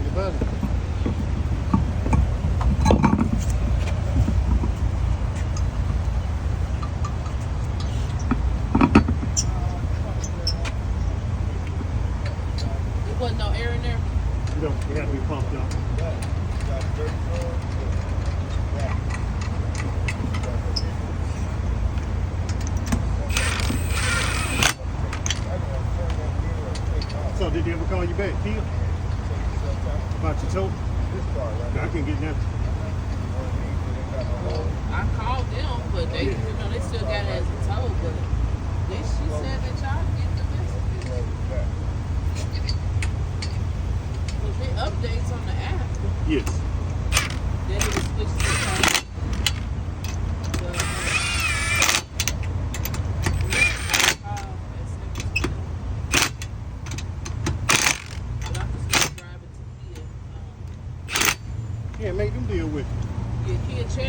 the butter. There wasn't no air in there. You know, it had to be pumped up. So did they ever call you back, Kia? About your tow? I can get that. I called them, but they, they still got it as a tow. But she said that y'all get the messages. Was there updates on the app? Yes. Then it was switched to Yeah, make them deal with it. yeah, Kia